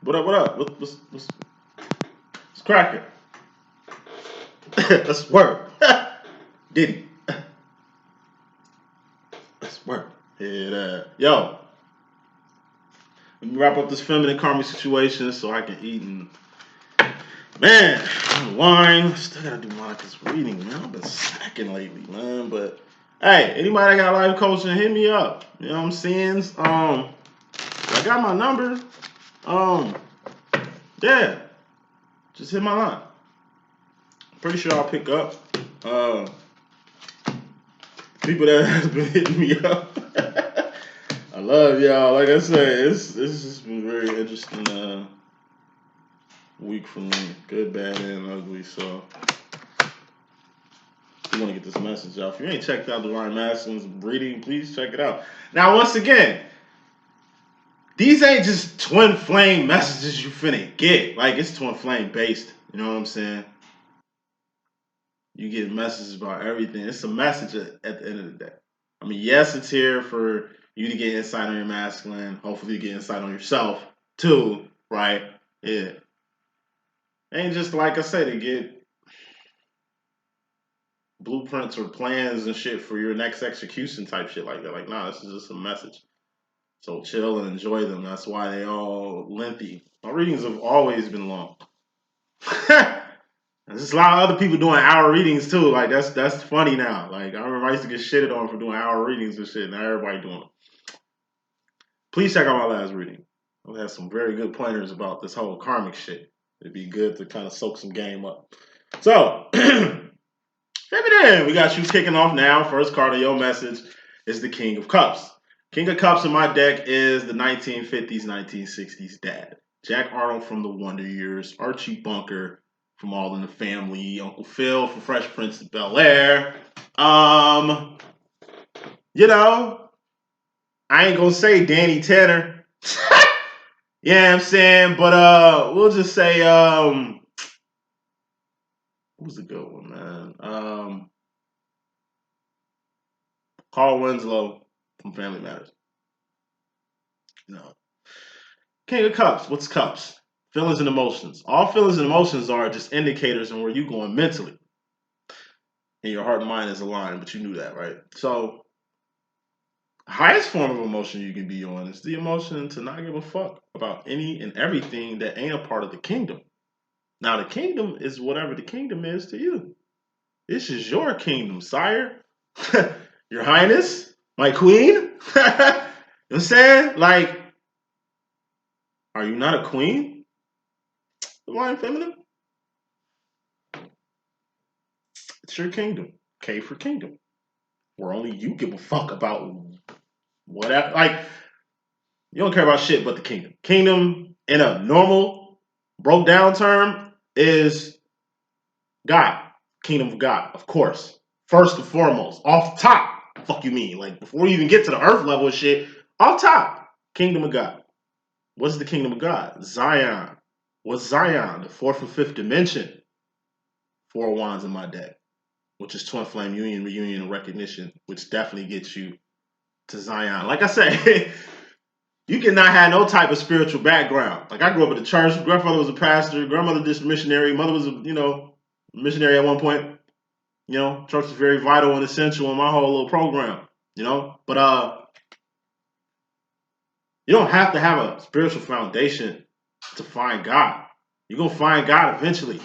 What up? What up? What's cracking? Let's work. Diddy. Let's work. Yo, let me wrap up this feminine karmic situation so I can eat and man, wine. Still gotta do Monica's reading, man. I've been slacking lately, man. But hey, anybody that got life coaching, hit me up. You know what I'm saying? I got my number. Yeah, just hit my line. Pretty sure I'll pick up. People that has been hitting me up. I love y'all. Like I said, it's just been very interesting week for me. Good, bad, and ugly. So if you want to get this message out, if you ain't checked out Divine Masculine's reading, please check it out. Now, once again, these ain't just twin flame messages you finna get. Like, it's twin flame based. You know what I'm saying? You get messages about everything. It's a message at the end of the day. I mean, yes, it's here for you to get insight on your masculine. Hopefully, you get insight on yourself too, right? Yeah. Ain't just like I said to get blueprints or plans and shit for your next execution type shit like that. Like, nah, this is just a message. So chill and enjoy them. That's why they all lengthy. My readings have always been long. There's a lot of other people doing hour readings too. Like that's funny now. Like I remember I used to get shitted on for doing hour readings and shit. Now everybody doing it. Please check out my last reading. I have some very good pointers about this whole karmic shit. It'd be good to kind of soak some game up. So, we got you kicking off now. First card of your message is the King of Cups. King of Cups in my deck is the 1950s, 1960s dad. Jack Arnold from the Wonder Years, Archie Bunker from All in the Family, Uncle Phil from Fresh Prince of Bel-Air. You know, I ain't gonna say Danny Tanner. Yeah, I'm saying, but we'll just say who's a good one, man? Carl Winslow from Family Matters. No. King of Cups. What's cups? Feelings and emotions. All feelings and emotions are just indicators on where you're going mentally. And your heart and mind is aligned, but you knew that, right? So, highest form of emotion you can be on is the emotion to not give a fuck about any and everything that ain't a part of the kingdom. Now, the kingdom is whatever the kingdom is to you. This is your kingdom, sire. Your highness, my queen. You know what I'm saying? Like, are you not a queen? Divine feminine? It's your kingdom. K for kingdom. Where only you give a fuck about whatever. Like, you don't care about shit but the kingdom. Kingdom, in a normal, broke down term, is God. Kingdom of God, of course. First and foremost, off top. Fuck you mean? Like, before you even get to the earth level of shit, off top, kingdom of God. What's the kingdom of God? Zion. What's Zion? The fourth and fifth dimension. 4 wands in my deck, which is twin flame union, reunion, and recognition, which definitely gets you to Zion. Like I said, you cannot have no type of spiritual background. Like I grew up in the church. Grandfather was a pastor. Grandmother just a missionary. Mother was a missionary at one point. Church is very vital and essential in my whole little program. But you don't have to have a spiritual foundation to find God. You're gonna find God eventually.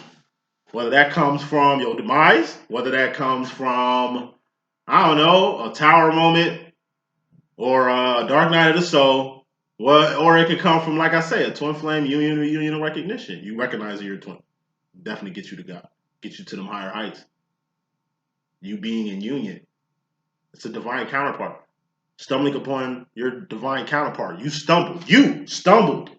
Whether that comes from your demise, whether that comes from, I don't know, a tower moment or a dark night of the soul, or it could come from, like I say, a twin flame union, reunion, and recognition. You recognize you're a twin. Definitely get you to God. Get you to them higher heights. You being in union. It's a divine counterpart. Stumbling upon your divine counterpart. You stumbled. You stumbled.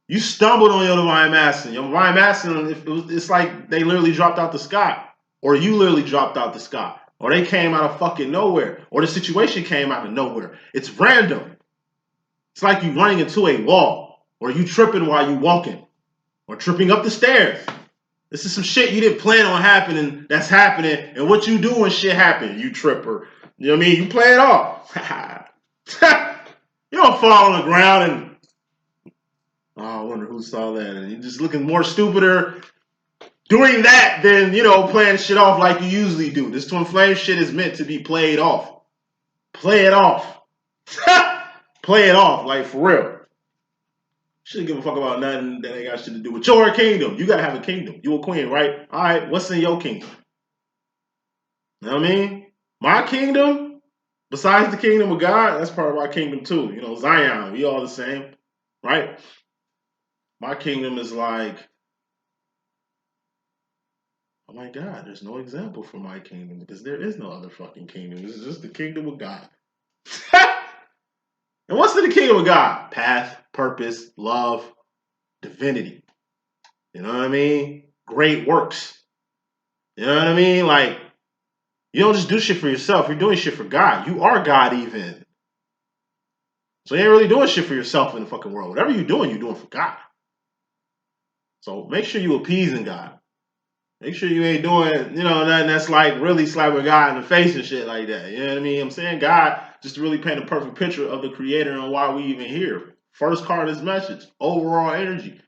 You stumbled on your divine masculine. Your divine masculine, it's like they literally dropped out the sky. Or you literally dropped out the sky. Or they came out of fucking nowhere. Or the situation came out of nowhere. It's random. It's like you running into a wall. Or you tripping while you walking. Or tripping up the stairs. This is some shit you didn't plan on happening that's happening. And what you do when shit happen, you tripper. You know what I mean? You play it off. You don't fall on the ground and Oh, I wonder who saw that. And you're just looking more stupider doing that than, you know, playing shit off like you usually do. This twin flame shit is meant to be played off. Play it off. Play it off, like for real. Shouldn't give a fuck about nothing that ain't got shit to do with your kingdom. You gotta have a kingdom. You a queen, right? All right, what's in your kingdom? You know what I mean? My kingdom, besides the kingdom of God, that's part of our kingdom too. You know, Zion, we all the same, right? My kingdom is like, oh my God, there's no example for my kingdom because there is no other fucking kingdom. This is just the kingdom of God. And what's in the kingdom of God? Path, purpose, love, divinity. You know what I mean? Great works. You know what I mean? Like, you don't just do shit for yourself. You're doing shit for God. You are God even. So you ain't really doing shit for yourself in the fucking world. Whatever you're doing for God. So make sure you appeasing God. Make sure you ain't doing, you know, nothing that's like really slapping God in the face and shit like that. You know what I mean? I'm saying God just to really paint a perfect picture of the creator and why we even here. First card of this message. Overall energy.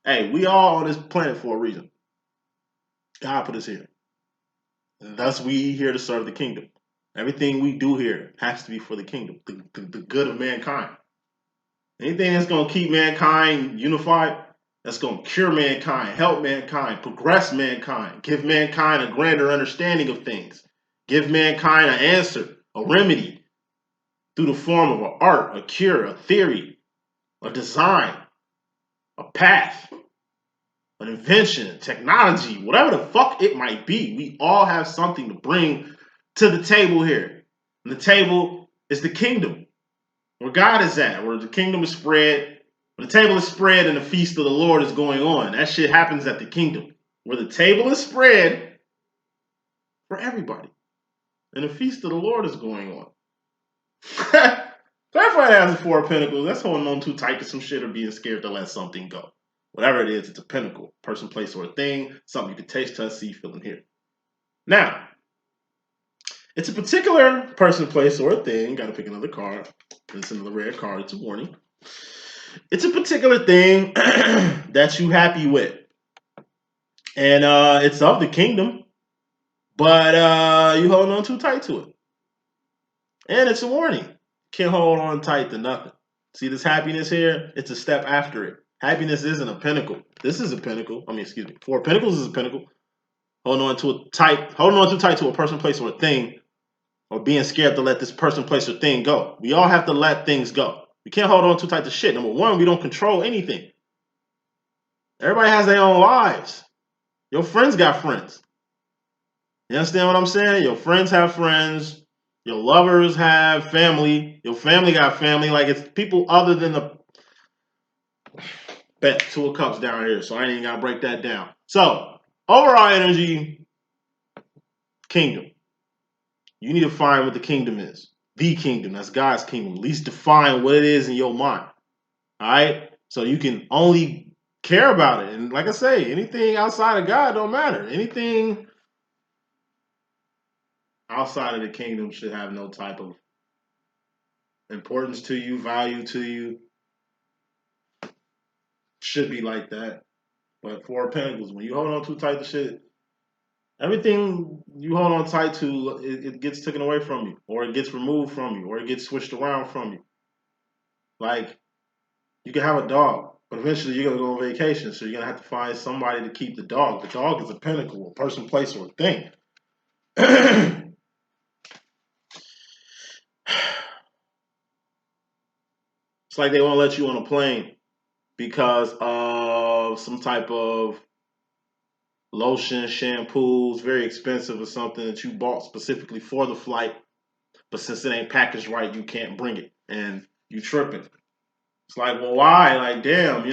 Hey, we all on this planet for a reason. God put us here. And thus we here to serve the kingdom. Everything we do here has to be for the kingdom, the good of mankind. Anything that's going to keep mankind unified, that's going to cure mankind, help mankind, progress mankind, give mankind a grander understanding of things, give mankind an answer, a remedy through the form of an art, a cure, a theory, a design, a path, an invention, technology, whatever the fuck it might be. We all have something to bring to the table here. And the table is the kingdom, where God is at, where the kingdom is spread. When the table is spread and the feast of the Lord is going on, that shit happens at the kingdom, where the table is spread for everybody. And the feast of the Lord is going on. Clarify that as the Four of Pentacles. That's holding on too tight to some shit or being scared to let something go. Whatever it is, it's a pinnacle, person, place, or a thing, something you can taste, touch, see, feel, and hear. Now, it's a particular person, place, or a thing. Got to pick another card. It's another rare card. It's a warning. It's a particular thing that you happy with. And it's of the kingdom, but you holding on too tight to it. And it's a warning. Can't hold on tight to nothing. See this happiness here? It's a step after it. Happiness isn't a pinnacle. This is a pinnacle. I mean, excuse me. Four of Pentacles is a pinnacle. Holding on too tight to a person, place, or a thing, or being scared to let this person, place, or thing go. We all have to let things go. We can't hold on too tight to shit. Number one, we don't control anything. Everybody has their own lives. Your friends got friends. You understand what I'm saying? Your friends have friends. Your lovers have family. Your family got family. Like, it's people other than the bet. Two of Cups down here, so I ain't even gotta break that down. So, overall energy, kingdom. You need to find what the kingdom is. The kingdom, that's God's kingdom. At least define what it is in your mind. All right? So you can only care about it. And like I say, anything outside of God don't matter. Anything outside of the kingdom should have no type of importance to you, value to you. Should be like that. But Four of Pentacles, when you hold on too tight to shit, everything you hold on tight to, it gets taken away from you, or it gets removed from you, or it gets switched around from you. Like, you can have a dog, but eventually you're going to go on vacation, so you're going to have to find somebody to keep the dog. The dog is a pinnacle, a person, place, or a thing. It's like they won't let you on a plane because of some type of lotion, shampoos, very expensive or something that you bought specifically for the flight. But since it ain't packaged right, you can't bring it. And you tripping. It's like, well, why? Like, damn, you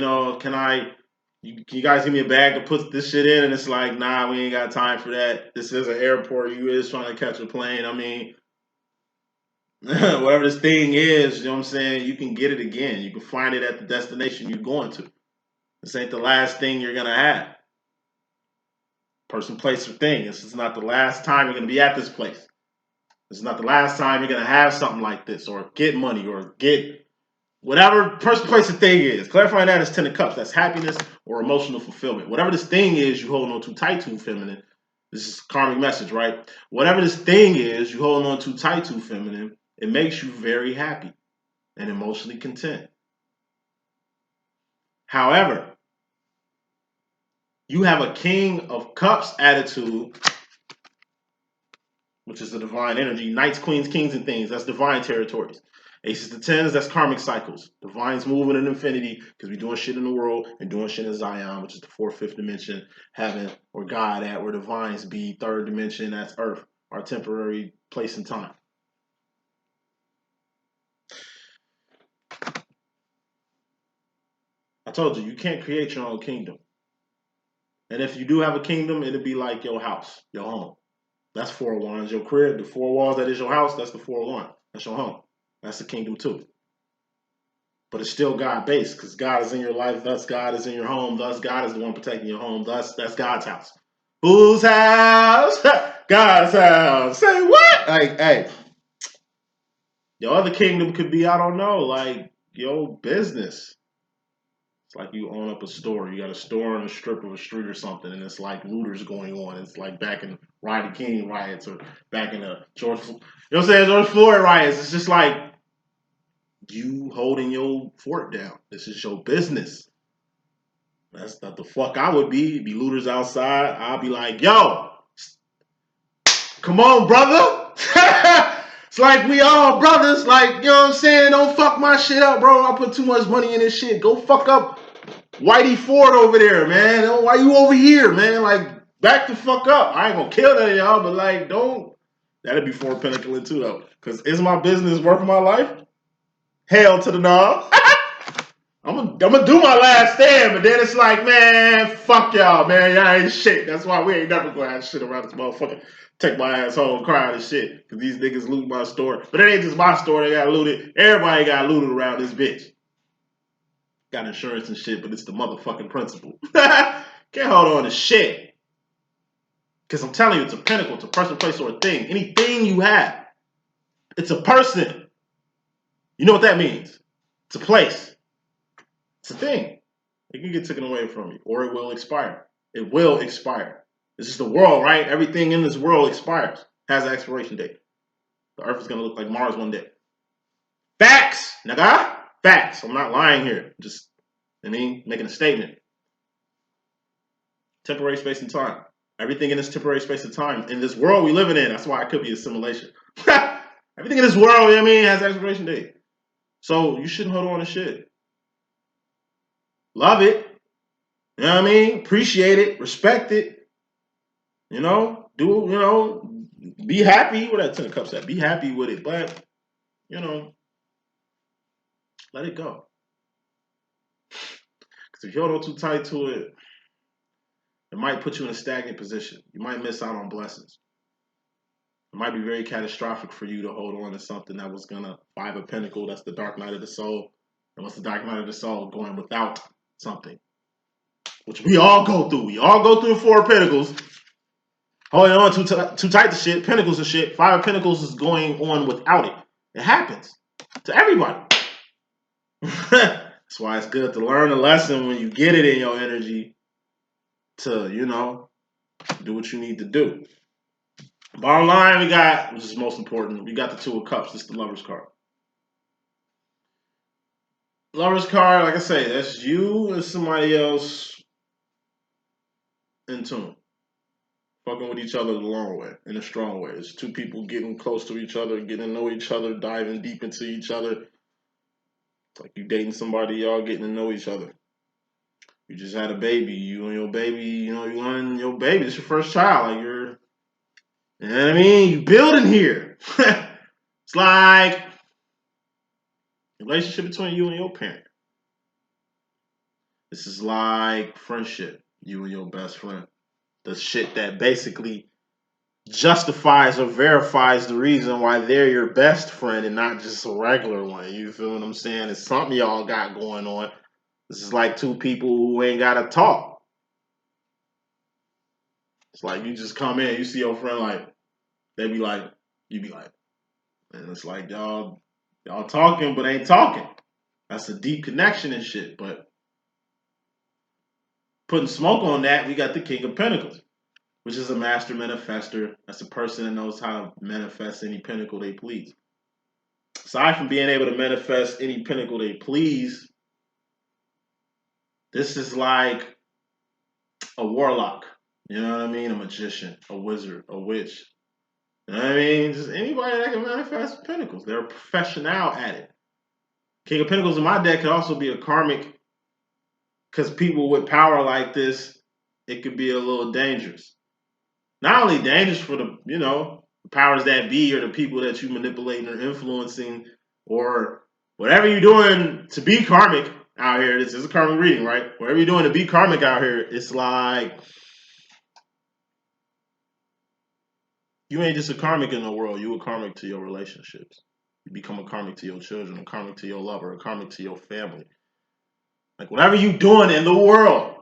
guys give me a bag to put this shit in? And it's like, nah, we ain't got time for that. This is an airport. You is trying to catch a plane. I mean, whatever this thing is, you know what I'm saying? You can get it again. You can find it at the destination you're going to. This ain't the last thing you're going to have. Person, place, or thing. This is not the last time you're going to be at this place. This is not the last time you're going to have something like this, or get money, or get Whatever person, place, or thing is. Clarifying that is 10 of cups. That's happiness or emotional fulfillment. Whatever this thing is you holding on too tight to, feminine. This is karmic message, right? Whatever this thing is you holding on too tight to, feminine, it makes you very happy and emotionally content. However, you have a King of Cups attitude, which is the divine energy. Knights, queens, kings, and things. That's divine territories. Aces to tens, that's karmic cycles. Divine's moving in infinity because we're doing shit in the world and doing shit in Zion, which is the fourth, fifth dimension, heaven or God at where divines be. Third dimension, that's earth, our temporary place and time. I told you, you can't create your own kingdom. And if you do have a kingdom, it'll be like your house, your home. That's 4 of wands. Your crib, the 4 walls that is your house, that's the 4 of wands. That's your home. That's the kingdom too. But it's still God-based because God is in your life, thus God is in your home, thus God is the one protecting your home, thus that's God's house. Whose house? God's house. Say what? Like, hey, your other kingdom could be, I don't know, like your business. It's like you own up a store. You got a store on a strip of a street or something, and it's like looters going on. It's like back in Rodney King riots or back in the George, you know what I'm saying, George Floyd riots. It's just like you holding your fort down. This is your business. That's not the fuck I would be. Be looters outside. I'll be like, yo, come on, brother. It's like we all brothers. Like, you know what I'm saying? Don't fuck my shit up, bro. I put too much money in this shit. Go fuck up Whitey Ford over there, man. Why you over here, man? Like, back the fuck up. I ain't gonna kill none of y'all, but like, don't. That'd be 4 Pentacle too, though. Because is my business worth my life? Hell to the no. I'm gonna do my last stand, but then it's like, man, fuck y'all, man. Y'all ain't shit. That's why we ain't never gonna have shit around this motherfucker. Take my ass home crying and shit. Because these niggas loot my store. But it ain't just my store, they got looted. Everybody got looted around this bitch. Got insurance and shit, but it's the motherfucking principle. Can't hold on to shit. Because I'm telling you, it's a pinnacle, it's a person, place, or a thing. Anything you have, it's a person. You know what that means? It's a place. It's a thing. It can get taken away from you, or it will expire. It will expire. This is the world, right? Everything in this world expires, has an expiration date. The earth is going to look like Mars one day. Facts, nigga. Facts. I'm not lying here. Just, making a statement. Temporary space and time. Everything in this temporary space and time. In this world we living in, that's why it could be a simulation. Everything in this world, you know what I mean, has an expiration date. So you shouldn't hold on to shit. Love it. You know what I mean? Appreciate it. Respect it. You know? Be happy with that 10 of cups at. Be happy with it. But, let it go. Because if you hold on too tight to it, it might put you in a stagnant position. You might miss out on blessings. It might be very catastrophic for you to hold on to something that was going to 5 of Pentacles. That's the dark night of the soul. And what's the dark night of the soul? Going without something. Which we all go through. We all go through the 4 of Pentacles. Holding on too tight to shit. Pentacles and shit. 5 of Pentacles is going on without it. It happens. To everybody. That's why it's good to learn a lesson when you get it in your energy to, do what you need to do. Bottom line, we got, which is most important, we got the 2 of Cups. This is the Lover's card. Lover's card, like I say, that's you and somebody else in tune. Fucking with each other the long way, in a strong way. It's 2 people getting close to each other, getting to know each other, diving deep into each other. It's like you dating somebody, y'all getting to know each other. You just had a baby, you and your baby, you and your baby. It's your first child. Like you know what I mean? You building here. It's like a relationship between you and your parent. This is like friendship, you and your best friend. The shit that basically justifies or verifies the reason why they're your best friend and not just a regular one. You feel what I'm saying? It's something y'all got going on. This is like 2 people who ain't got to talk. It's like you just come in, you see your friend, like, they be like, you be like, and it's like y'all talking but ain't talking. That's a deep connection and shit. But putting smoke on that, we got the King of Pentacles, which is a master manifester. That's a person that knows how to manifest any pinnacle they please. Aside from being able to manifest any pinnacle they please, this is like a warlock. You know what I mean? A magician, a wizard, a witch. You know what I mean? Just anybody that can manifest pinnacles. They're a professional at it. King of Pentacles in my deck could also be a karmic, because people with power like this, it could be a little dangerous. Not only dangerous for the, the powers that be or the people that you manipulating or influencing or whatever you're doing to be karmic out here. This is a karmic reading, right? Whatever you're doing to be karmic out here, it's like you ain't just a karmic in the world. You a karmic to your relationships. You become a karmic to your children, a karmic to your lover, a karmic to your family. Like whatever you doing in the world,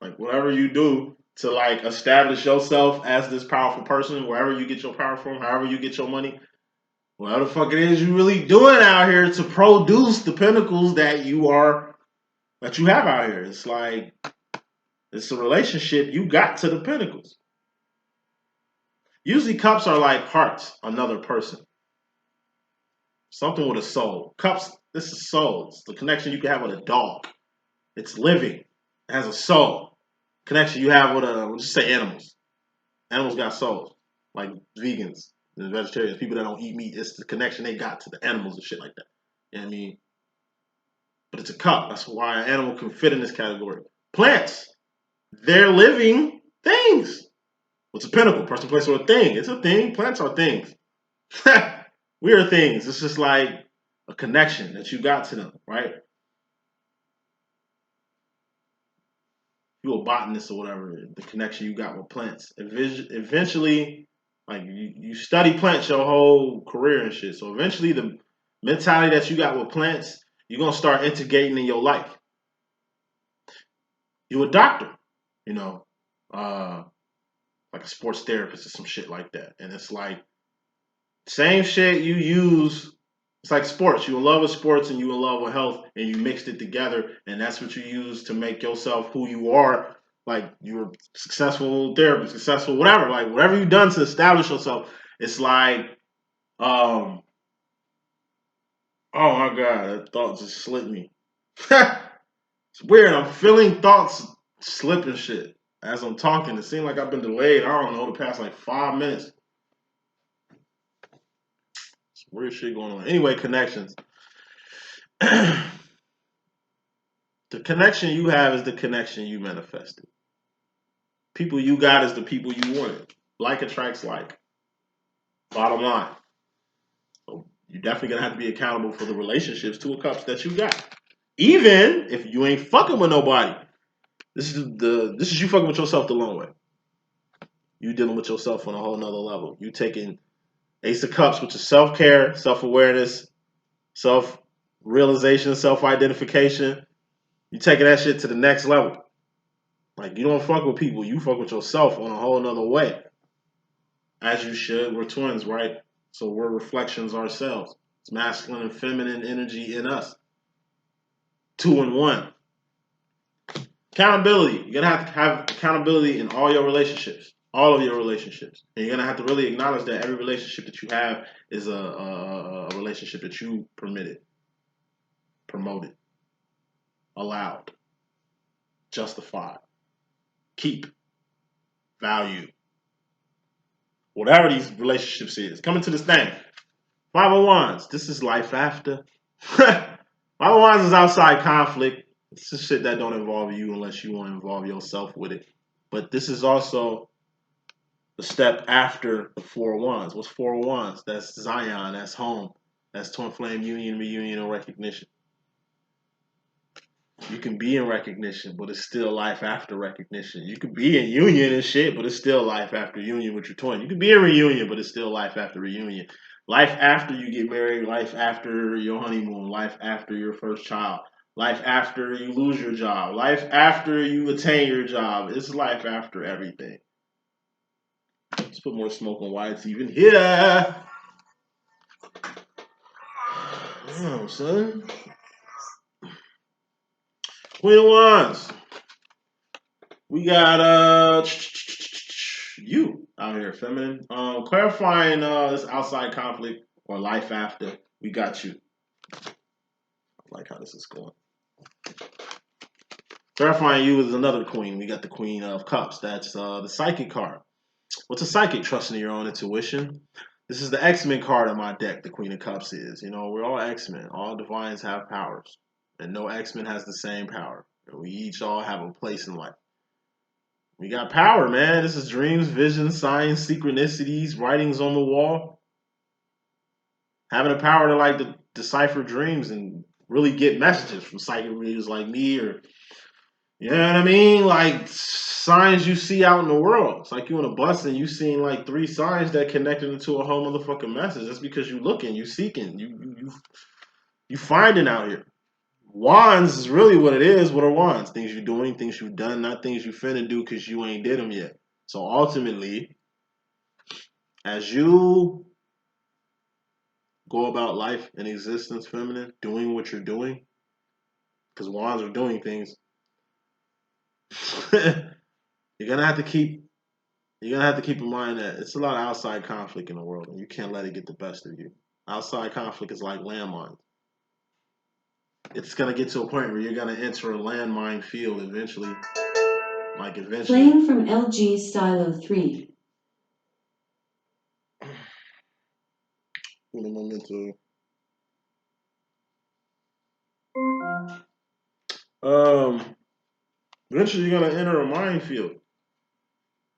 like whatever you do to like establish yourself as this powerful person, wherever you get your power from, however you get your money, whatever the fuck it is you really doing out here to produce the pinnacles that you have out here. It's like it's a relationship you got to the pinnacles. Usually cups are like hearts, another person. Something with a soul. Cups, this is soul. It's the connection you can have with a dog. It's living. It has a soul. Connection you have with we'll just say animals. Animals got souls. Like vegans and vegetarians, people that don't eat meat. It's the connection they got to the animals and shit like that. You know what I mean? But it's a cup. That's why an animal can fit in this category. Plants, they're living things. What's a pinnacle? Person, place, or a thing. It's a thing. Plants are things. We are things. It's just like a connection that you got to them, right? You're a botanist or whatever, the connection you got with plants. Eventually, like you study plants your whole career and shit. So eventually the mentality that you got with plants, you're going to start integrating in your life. You're a doctor, like a sports therapist or some shit like that. And it's like, same shit you use. It's like sports. You in love with sports and you in love with health, and you mixed it together, and that's what you use to make yourself who you are. Like you're a successful therapist, successful whatever. Like whatever you've done to establish yourself, it's like, oh my god, that thought just slipped me. It's weird. I'm feeling thoughts slipping shit as I'm talking. It seems like I've been delayed. I don't know, the past like 5 minutes. Weird shit going on. Anyway, connections. The connection you have is the connection you manifested. People you got is the people you wanted. Like attracts like. Bottom line. So you're definitely gonna have to be accountable for the relationships, two of cups that you got. Even if you ain't fucking with nobody. This is you fucking with yourself the long way. You dealing with yourself on a whole nother level. You taking Ace of Cups, which is self-care, self-awareness, self-realization, self-identification. You taking that shit to the next level. Like, you don't fuck with people. You fuck with yourself on a whole nother way. As you should. We're twins, right? So we're reflections ourselves. It's masculine and feminine energy in us. 2 in 1. Accountability. You're going to have accountability in all your relationships. All of your relationships. And you're going to have to really acknowledge that every relationship that you have is a relationship that you permitted, promoted, allowed, justified, keep, value. Whatever these relationships is. Coming to this thing. 5 of Wands. This is life after. 5 of Wands is outside conflict. It's just shit that don't involve you unless you want to involve yourself with it. But this is also the step after the 4 of Wands. What's 4 of Wands? That's Zion. That's home. That's twin flame union, reunion, and recognition. You can be in recognition, but it's still life after recognition. You could be in union and shit, but it's still life after union with your twin. You could be in reunion, but it's still life after reunion. Life after you get married, life after your honeymoon, life after your first child, life after you lose your job, life after you attain your job. It's life after everything. Let's put more smoke on why it's even here. Damn, son. Queen of Wands. We got you out here, feminine. Clarifying this outside conflict or life after. We got you. I like how this is going. Clarifying you is another queen. We got the Queen of Cups. That's the psychic card. What's a psychic? Trusting your own intuition. This is the X-Men card on my deck. The Queen of Cups is. You know, we're all X-Men. All divines have powers, and no X-Men has the same power. We each all have a place in life. We got power, man. This is dreams, visions, signs, synchronicities, writings on the wall. Having the power to like decipher dreams and really get messages from psychic readers like me, or you know what I mean? Like signs you see out in the world. It's like you on a bus and you seen like 3 signs that connected into a whole motherfucking message. That's because you looking, you seeking, you finding out here. Wands is really what it is. What are wands? Things you're doing, things you've done, not things you finna do because you ain't did them yet. So ultimately, as you go about life and existence, feminine, doing what you're doing, because wands are doing things, you're gonna have to keep in mind that it's a lot of outside conflict in the world, and you can't let it get the best of you. Outside conflict is like landmines. It's gonna get to a point where you're gonna enter a landmine field eventually. Like eventually. Playing from LG Stylo 3. Eventually you're gonna enter a minefield.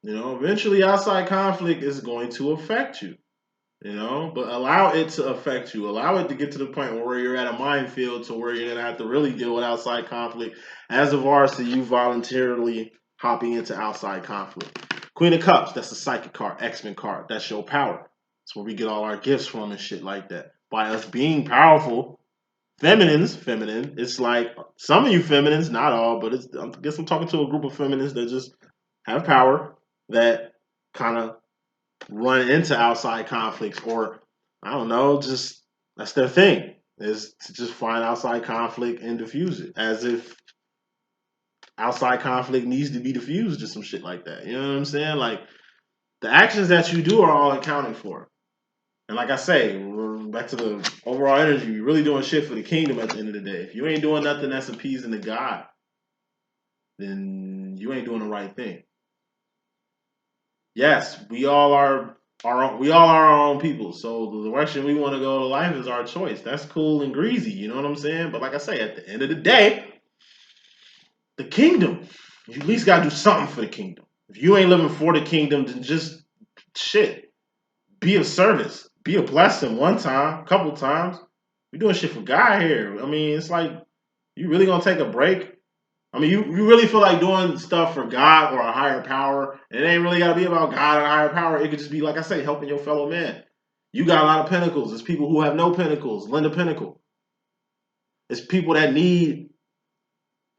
You know, eventually outside conflict is going to affect you. You know, but allow it to affect you. Allow it to get to the point where you're at a minefield to where you're gonna have to really deal with outside conflict, as opposed to you voluntarily hopping into outside conflict. Queen of Cups, that's the psychic card, X-Men card. That's your power. That's where we get all our gifts from and shit like that. By us being powerful, feminine. It's like some of you feminines, not all, but I guess I'm talking to a group of feminines that just have power that kind of run into outside conflicts, or I don't know, just that's their thing, is to just find outside conflict and diffuse it as if outside conflict needs to be diffused or some shit like that. You know what I'm saying? Like the actions that you do are all accounted for. And like I say, we're back to the overall energy. You're really doing shit for the kingdom at the end of the day. If you ain't doing nothing that's appeasing to God, then you ain't doing the right thing. Yes, we all are our own people. So the direction we want to go to life is our choice. That's cool and greasy, you know what I'm saying? But like I say, at the end of the day, the kingdom, you at least gotta do something for the kingdom. If you ain't living for the kingdom, then just shit. Be of service. Be a blessing one time, couple times. We're doing shit for God here. I mean, it's like you really gonna take a break? I mean, you really feel like doing stuff for God or a higher power. And it ain't really got to be about God or a higher power. It could just be, like I say, helping your fellow man. You got a lot of pentacles. There's people who have no pentacles. Lend a pentacle. It's people that need,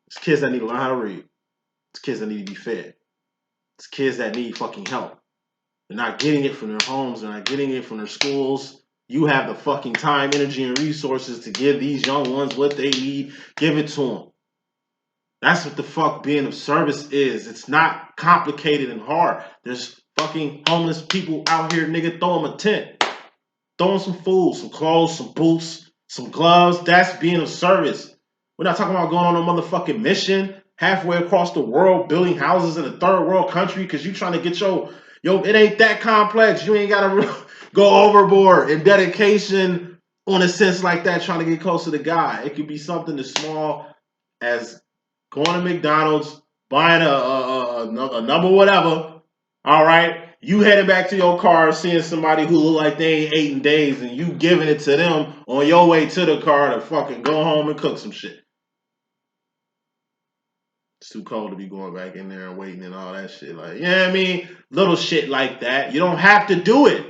it's kids that need to learn how to read. It's kids that need to be fed. It's kids that need fucking help. They're not getting it from their homes. They're not getting it from their schools. You have the fucking time, energy, and resources to give these young ones what they need. Give it to them. That's what the fuck being of service is. It's not complicated and hard. There's fucking homeless people out here, nigga. Throw them a tent. Throw them some food, some clothes, some boots, some gloves. That's being of service. We're not talking about going on a motherfucking mission halfway across the world, building houses in a third world country because you trying to get yo, it ain't that complex. You ain't got to go overboard in dedication on a sense like that, trying to get closer to God. It could be something as small as going to McDonald's, buying a number whatever, all right? You heading back to your car, seeing somebody who look like they ain't ate in days, and you giving it to them on your way to the car to fucking go home and cook some shit. It's too cold to be going back in there and waiting and all that shit. Like, you know what I mean? Little shit like that. You don't have to do it.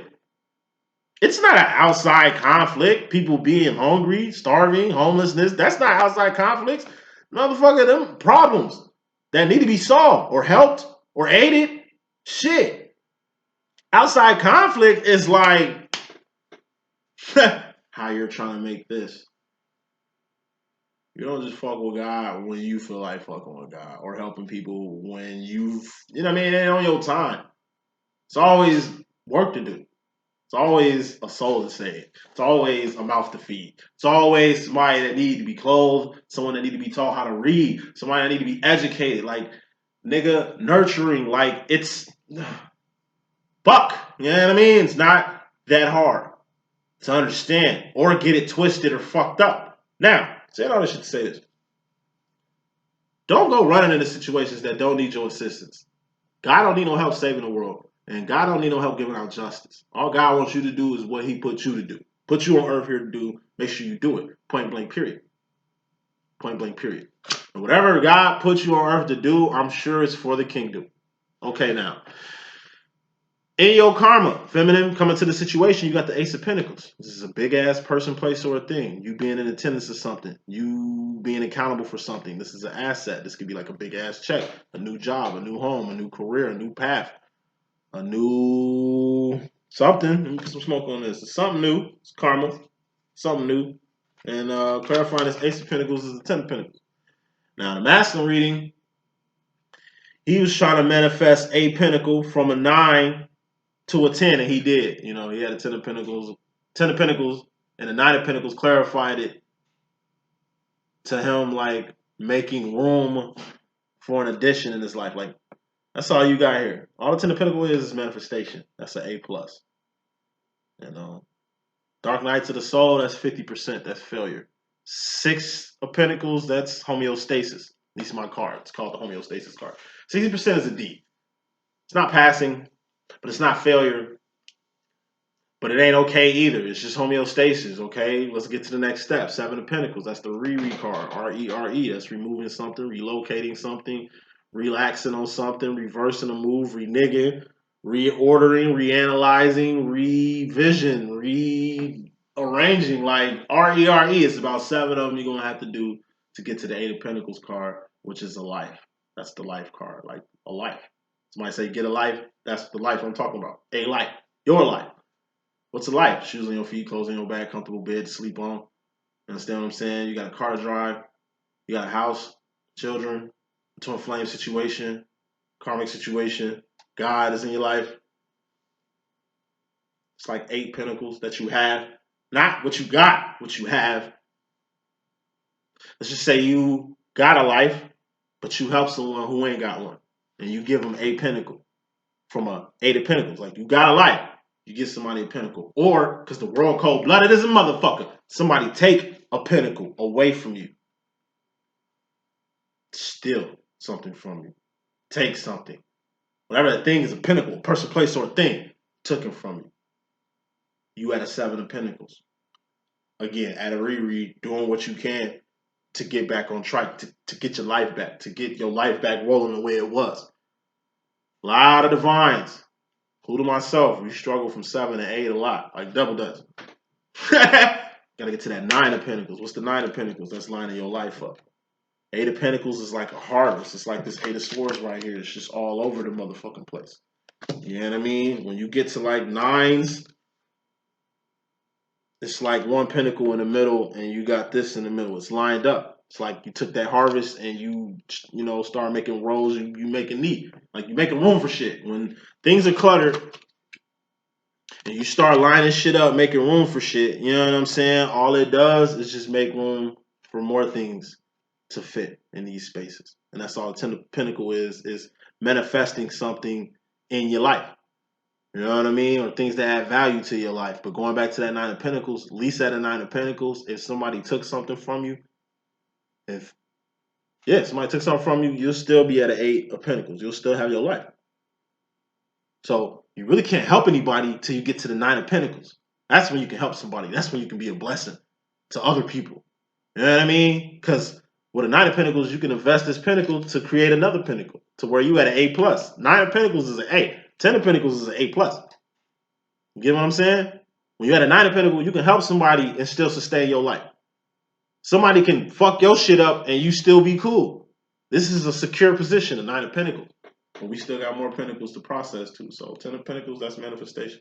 It's not an outside conflict. People being hungry, starving, homelessness. That's not outside conflicts. Motherfucker, them problems that need to be solved or helped or aided. Shit. Outside conflict is like how you're trying to make this. You don't just fuck with God when you feel like fucking with God or helping people when you know what I mean, it ain't on your time. It's always work to do. It's always a soul to save. It's always a mouth to feed. It's always somebody that need to be clothed, someone that need to be taught how to read, somebody that need to be educated. Like, nigga, nurturing. Like, it's fuck. You know what I mean? It's not that hard to understand or get it twisted or fucked up. Now, saying all this shit to say this. Don't go running into situations that don't need your assistance. God don't need no help saving the world. And God don't need no help giving out justice. All God wants you to do is what he put you to do. Put you on earth here to do. Make sure you do it. Point blank, period. Point blank, period. And whatever God puts you on earth to do, I'm sure it's for the kingdom. Okay, now. In your karma, feminine, coming to the situation, you got the Ace of Pentacles. This is a big ass person, place, or a thing. You being in attendance of something. You being accountable for something. This is an asset. This could be like a big ass check, a new job, a new home, a new career, a new path, a new something. Let me put some smoke on this. It's something new. It's karma. Something new. And clarifying this Ace of Pentacles is the Ten of Pentacles. Now, the masculine reading, he was trying to manifest a pentacle from a 9 to a 10, and he did. You know, he had a 10 of Pentacles, and the 9 of Pentacles clarified it to him, like making room for an addition in his life. Like, that's all you got here. All the 10 of Pentacles is manifestation. That's an A plus. You know, Dark Knights of the Soul, that's 50%. That's failure. 6 of Pentacles, that's homeostasis. At least my card. It's called the homeostasis card. 60% is a D. It's not passing, but it's not failure. But it ain't okay either. It's just homeostasis, okay? Let's get to the next step. 7 of Pentacles. That's the re card. R-E-R-E. That's removing something, relocating something, relaxing on something, reversing a move, reneging, reordering, reanalyzing, revision, rearranging. Like R-E-R-E. It's about 7 of them you're going to have to do to get to the 8 of Pentacles card, which is a life. That's the life card. Like a life. Somebody say, get a life. That's the life I'm talking about. A life. Your life. What's a life? Shoes on your feet, clothes on your back, comfortable bed to sleep on. You understand what I'm saying? You got a car to drive. You got a house, children, twin flame situation, karmic situation. God is in your life. It's like 8 pentacles that you have. Not what you got, what you have. Let's just say you got a life, but you help someone who ain't got one. And you give them a pentacle from a 8 of Pentacles. Like, you got a life. You get somebody a pentacle. Or, because the world cold-blooded is a motherfucker, somebody take a pentacle away from you. Steal something from you. Take something. Whatever that thing is, a pinnacle, a person, place, or a thing, took it from you. You at a 7 of Pentacles. Again, at a reread, doing what you can to get back on track, to get your life back, to get your life back rolling the way it was. A lot of divines. Who to myself, we struggle from 7 to 8 a lot, like double does. Gotta get to that 9 of Pentacles. What's the 9 of Pentacles? That's lining your life up. 8 of Pentacles is like a harvest. It's like this 8 of Swords right here. It's just all over the motherfucking place. You know what I mean? When you get to like 9s, it's like one pentacle in the middle and you got this in the middle. It's lined up. It's like you took that harvest and you know, start making rows. You making neat. Like, you making room for shit. When things are cluttered, and you start lining shit up, making room for shit, you know what I'm saying? All it does is just make room for more things to fit in these spaces. And that's all the Pentacle is manifesting something in your life. You know what I mean? Or things that add value to your life. But going back to that 9 of Pentacles, at least at a 9 of Pentacles, if somebody took something from you, somebody took something from you, you'll still be at an 8 of Pentacles. You'll still have your life. So you really can't help anybody till you get to the 9 of Pentacles. That's when you can help somebody. That's when you can be a blessing to other people. You know what I mean? Because with a 9 of Pentacles, you can invest this pentacle to create another pentacle to where you at an A plus. 9 of Pentacles is an A. 10 of Pentacles is an A plus. You get what I'm saying? When you at a 9 of Pentacles, you can help somebody and still sustain your life. Somebody can fuck your shit up and you still be cool. This is a secure position, a 9 of Pentacles. But we still got more pentacles to process too. So 10 of Pentacles, that's manifestation.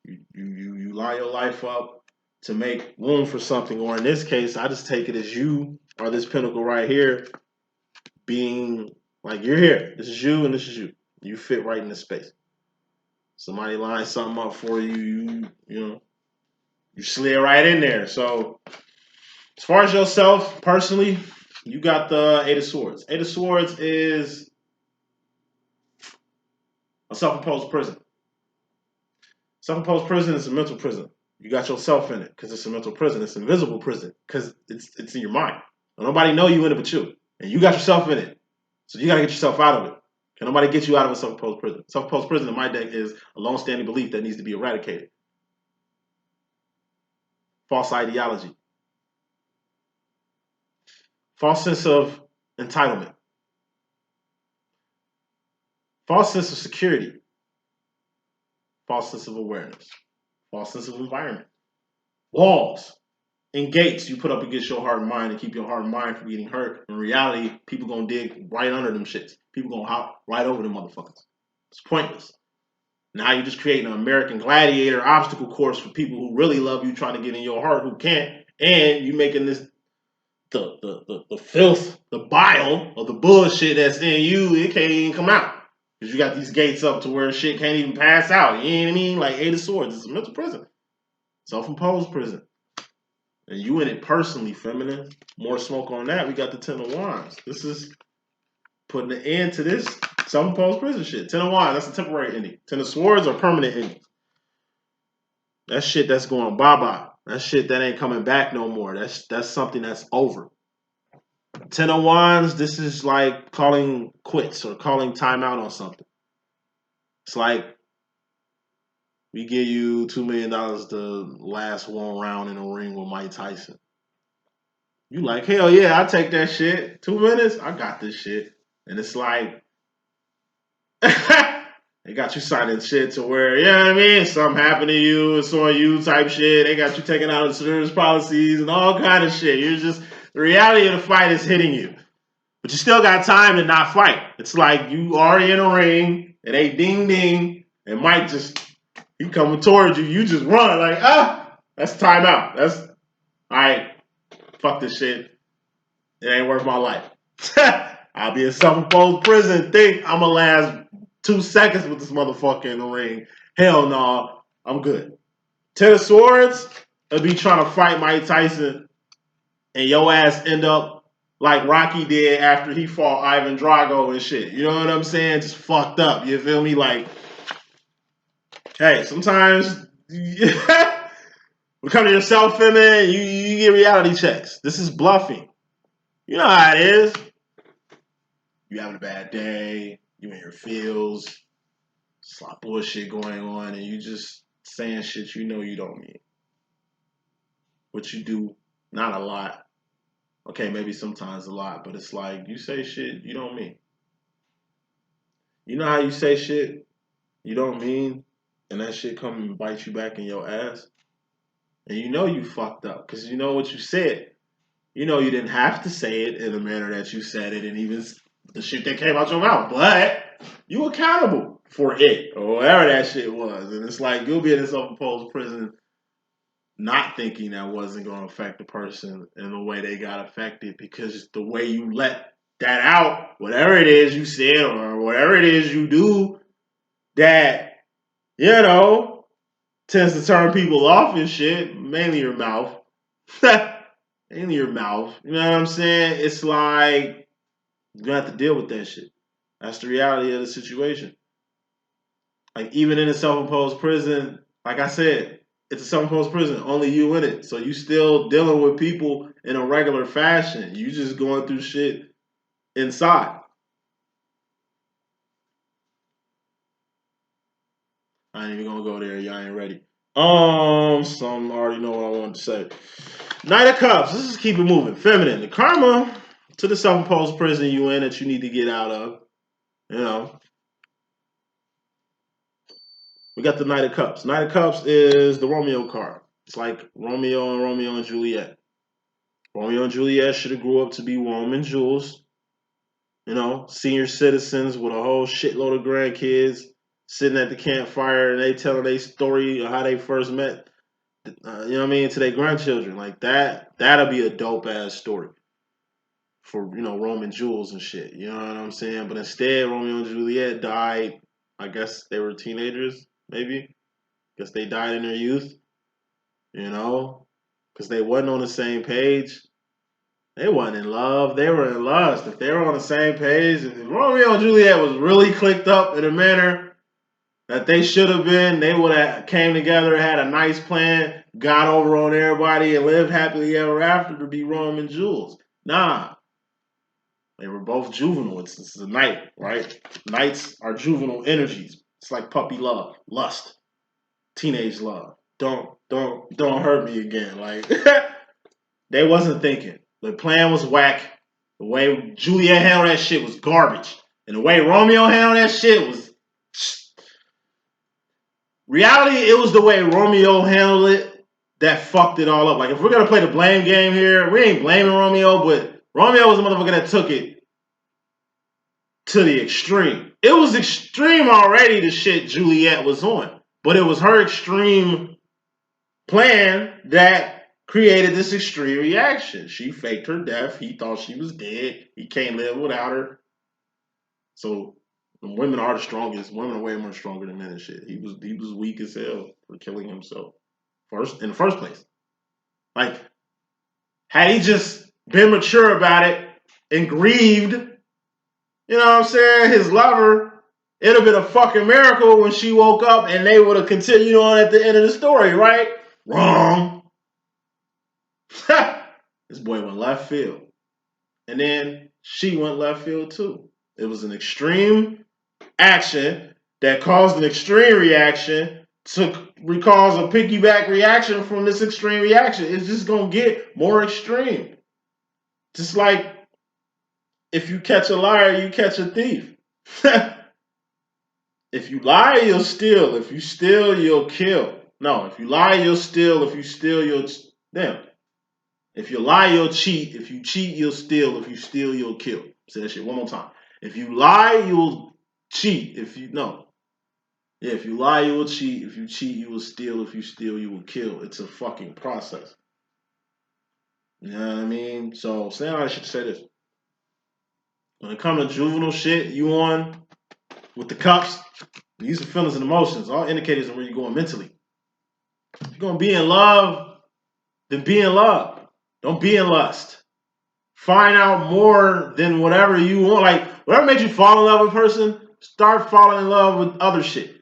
You line your life up to make room for something. Or in this case, I just take it as you or this pinnacle right here being like you're here. This is you and this is you. You fit right in this space. Somebody lines something up for you, you slid right in there. So as far as yourself personally, you got the Eight of Swords. Eight of Swords is a self-imposed prison. Self-imposed prison is a mental prison. You got yourself in it because it's a mental prison. It's an invisible prison because it's in your mind. Nobody know you in it but you. And you got yourself in it. So you got to get yourself out of it. Can nobody get you out of a self-imposed prison? Self-imposed prison in my deck is a long-standing belief that needs to be eradicated. False ideology. False sense of entitlement. False sense of security. False sense of awareness. False sense of environment. Walls and gates you put up against your heart and mind to keep your heart and mind from getting hurt. In reality, people gonna dig right under them shits. People gonna hop right over them motherfuckers. It's pointless. Now you're just creating an American Gladiator obstacle course for people who really love you, trying to get in your heart who can't, and you making this the filth, the bile of the bullshit that's in you. It can't even come out because you got these gates up to where shit can't even pass out. You know what I mean? Like Eight of Swords. It's a mental prison, self-imposed prison. And you in it personally, feminine. More smoke on that. We got the Ten of Wands. This is putting an end to this self-imposed prison shit. Ten of Wands, that's a temporary ending. Ten of Swords are permanent endings. That shit that's going bye-bye. That shit that ain't coming back no more. That's something that's over. Ten of Wands, this is like calling quits or calling time out on something. It's like we give you $2 million to last one round in a ring with Mike Tyson. You like, hell yeah, I take that shit. 2 minutes, I got this shit. And it's like, they got you signing shit to where, you know what I mean? Something happened to you, it's on you type shit. They got you taking out insurance policies and all kind of shit. You're just, the reality of the fight is hitting you. But you still got time to not fight. It's like you already in a ring, and they ding ding, and Mike just, he coming towards you. You just run like, that's timeout. That's, all right, fuck this shit. It ain't worth my life. I'll be in self-imposed prison. Think I'm gonna last 2 seconds with this motherfucker in the ring. Hell no, I'm good. Ten of Swords, it'll be trying to fight Mike Tyson, and your ass end up like Rocky did after he fought Ivan Drago and shit. You know what I'm saying? Just fucked up. You feel me? Like, hey, sometimes becoming yourself, feminine, you get reality checks. This is bluffing. You know how it is. You having a bad day, you in your feels, it's a lot of bullshit going on, and you just saying shit you know you don't mean. What you do, not a lot. Okay, maybe sometimes a lot, but it's like you say shit you don't mean. You know how you say shit you don't mean, and that shit come and bite you back in your ass? And you know you fucked up, because you know what you said. You know you didn't have to say it in the manner that you said it, and even the shit that came out your mouth, but you accountable for it, or whatever that shit was. And it's like, you'll be in this self-imposed prison not thinking that wasn't going to affect the person in the way they got affected, because the way you let that out, whatever it is you said or whatever it is you do that, tends to turn people off and shit, mainly your mouth. Mainly your mouth. You know what I'm saying? It's like, you're going to have to deal with that shit. That's the reality of the situation. Like, even in a self-imposed prison, like I said, it's a self-imposed prison, only you in it. So you still dealing with people in a regular fashion. You just going through shit inside. I ain't even gonna go there. Y'all ain't ready. Some already know what I wanted to say. Knight of Cups. Let's just keep it moving. Feminine. The karma to the self-imposed prison you in that you need to get out of. We got the Knight of Cups. Knight of Cups is the Romeo card. It's like Romeo and Juliet. Romeo and Juliet should have grew up to be Roman jewels. Senior citizens with a whole shitload of grandkids sitting at the campfire, and they telling their story of how they first met, to their grandchildren. Like that, that'll be a dope ass story. for Roman jewels and shit. You know what I'm saying? But instead, Romeo and Juliet died. I guess they were teenagers, maybe. Guess they died in their youth. Because they wasn't on the same page. They wasn't in love. They were in lust. If they were on the same page, if Romeo and Juliet was really clicked up in a manner that they should have been, they would have came together, had a nice plan, got over on everybody, and lived happily ever after to be Rome and Jules. Nah. They were both juvenile. This is a knight, right? Knights are juvenile energies. It's like puppy love, lust, teenage love. Don't hurt me again. Like they wasn't thinking. The plan was whack. The way Juliet handled that shit was garbage. And the way Romeo handled that shit was reality. It was the way Romeo handled it that fucked it all up. Like if we're gonna play the blame game here, we ain't blaming Romeo, but Romeo was the motherfucker that took it to the extreme. It was extreme already, the shit Juliet was on. But it was her extreme plan that created this extreme reaction. She faked her death. He thought she was dead. He can't live without her. So women are the strongest. Women are way more stronger than men and shit. He was weak as hell for killing himself. In the first place. Like, had he just been mature about it and grieved, you know what I'm saying, his lover, it'd have been a fucking miracle when she woke up and they would have continued on at the end of the story, right? Wrong. This boy went left field. And then she went left field too. It was an extreme action that caused an extreme reaction to cause a piggyback reaction from this extreme reaction. It's just going to get more extreme. Just like if you catch a liar, you catch a thief. If you lie, you'll steal. If you steal, you'll kill. No, if you lie, you'll steal. If you steal, you'll... Damn. If you lie, you'll cheat. If you cheat, you'll steal. If you steal, you'll kill. Say that shit one more time. If you lie, you'll cheat. If you lie, you will cheat. If you cheat, you will steal. If you steal, you will kill. It's a fucking process. You know what I mean? So, I should say this. When it comes to juvenile shit, you on with the cups, these are feelings and emotions. All indicators of where you're going mentally. If you're going to be in love, then be in love. Don't be in lust. Find out more than whatever you want. Like, whatever made you fall in love with a person, start falling in love with other shit.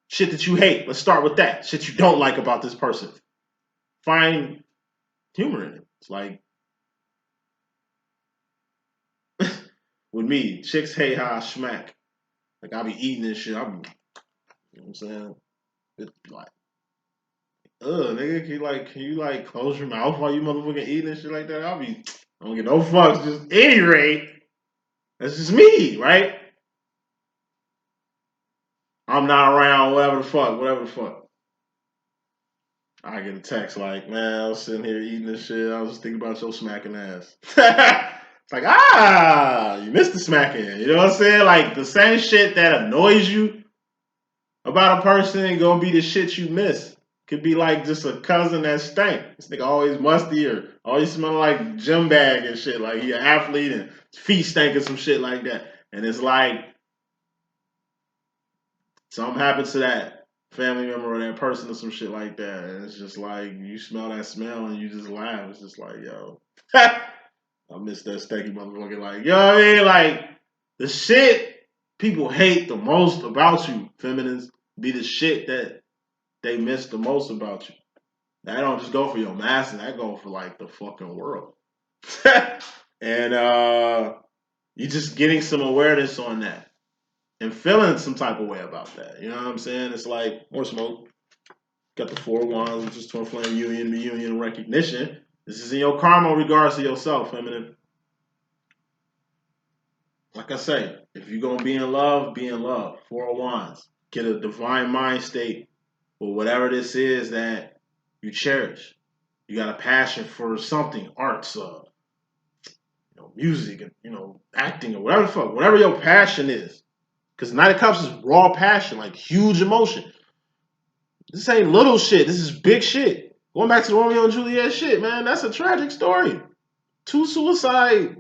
Shit that you hate. Let's start with that. Shit you don't like about this person. Find humor in it. It's like, with me, chicks hate how I smack. Like, I be eating this shit. You know what I'm saying? It's like, nigga, can you close your mouth while you motherfucking eating and shit like that? I don't get no fucks. Just any rate, that's just me, right? I'm not around, whatever the fuck. I get a text like, man, I was sitting here eating this shit. I was just thinking about your smacking ass. It's like, you missed the smacking. You know what I'm saying? Like, the same shit that annoys you about a person ain't gonna be the shit you miss. Could be like just a cousin that stank. This nigga always musty or always smelling like gym bag and shit. Like he an athlete and his feet stink or some shit like that. And it's like something happens to that family member or that person or some shit like that. And it's just like you smell that smell and you just laugh. It's just like, yo, I miss that stanky motherfucker. Like, you know what I mean? Like the shit people hate the most about you, feminines, be the shit that they miss the most about you. That don't just go for your master, that go for like the fucking world. And you just getting some awareness on that and feeling some type of way about that. You know what I'm saying? It's like more smoke. Got the 4 wands, which is twin flame union, the union recognition. This is in your karma in regards to yourself, feminine. Like I say, if you're gonna be in love, be in love. 4 wands. Get a divine mind state or whatever this is that you cherish. You got a passion for something, arts, music, and acting or whatever the fuck, whatever your passion is. Because Knight of Cups is raw passion, like huge emotion. This ain't little shit. This is big shit. Going back to the Romeo and Juliet shit, man, that's a tragic story. 2 suicide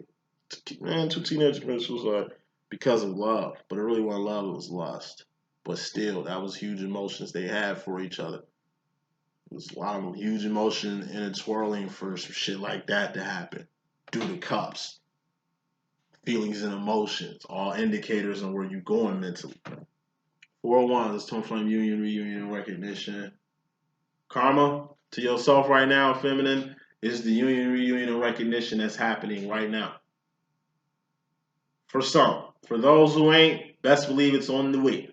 Man, two teenage commercials are because of love, but it really wasn't love, it was lust. But still, that was huge emotions they had for each other. It was a lot of huge emotion intertwirling for some shit like that to happen. Due to cups, feelings and emotions, all indicators on where you're going mentally. 401, this twin flame union, reunion, and recognition. Karma to yourself right now, feminine, is the union, reunion, and recognition that's happening right now. For some. For those who ain't, best believe it's on the way.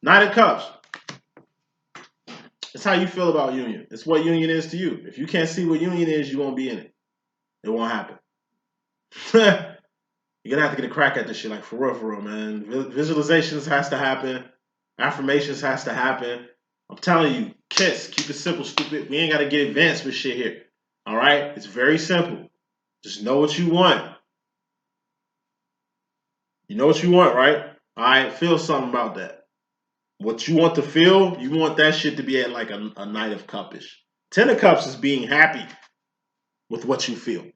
Knight of Cups. It's how you feel about union. It's what union is to you. If you can't see what union is, you won't be in it. It won't happen. You're gonna have to get a crack at this shit, like for real, man. Visualizations has to happen. Affirmations has to happen. I'm telling you, kiss. Keep it simple, stupid. We ain't gotta get advanced with shit here. All right? It's very simple. Just know what you want. You know what you want, right? All right, feel something about that. What you want to feel, you want that shit to be at like a Knight of Cupish. 10 of Cups is being happy with what you feel.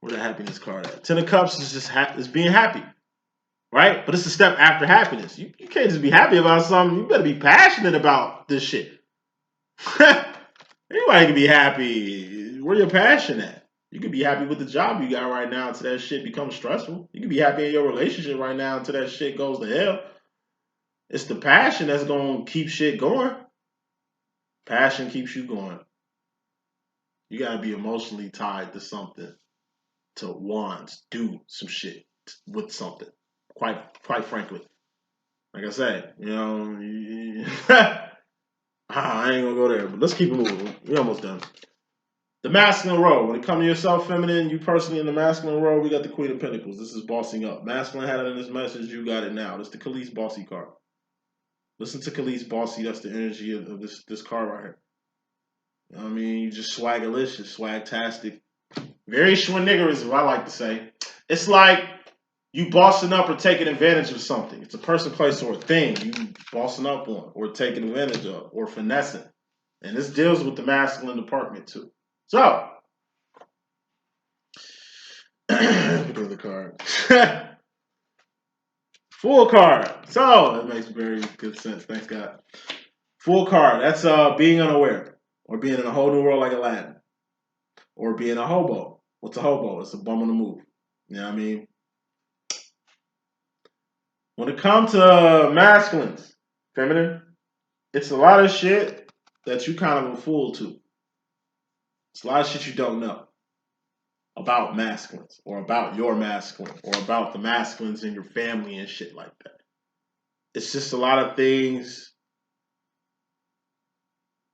Where the happiness card at? 10 of Cups is just is being happy, right? But it's a step after happiness. You can't just be happy about something. You better be passionate about this shit. Anybody can be happy. Where your passion at? You can be happy with the job you got right now until that shit becomes stressful. You can be happy in your relationship right now until that shit goes to hell. It's the passion that's going to keep shit going. Passion keeps you going. You got to be emotionally tied to something to want to do some shit with something. Quite frankly. Like I said, you know, I ain't going to go there, but let's keep it moving. We're almost done. The masculine role. When it comes to yourself, feminine, you personally in the masculine role, we got the Queen of Pentacles. This is bossing up. Masculine had it in this message. You got it now. This is the Khalees bossy card. Listen to Khalees bossy. That's the energy of this card right here. You know what I mean? You just swagalicious, swagtastic. Very schwinigger is what I like to say. It's like you bossing up or taking advantage of something. It's a person, place, or a thing you bossing up on or taking advantage of or finessing. And this deals with the masculine department too. So, look at the card. Full card. So, that makes very good sense. Thanks, God. Full card. That's being unaware or being in a whole new world like Aladdin or being a hobo. What's a hobo? It's a bum on the move. You know what I mean? When it comes to masculines, feminine, it's a lot of shit that you kind of a fool to. It's a lot of shit you don't know about masculines or about your masculine or about the masculines in your family and shit like that. It's just a lot of things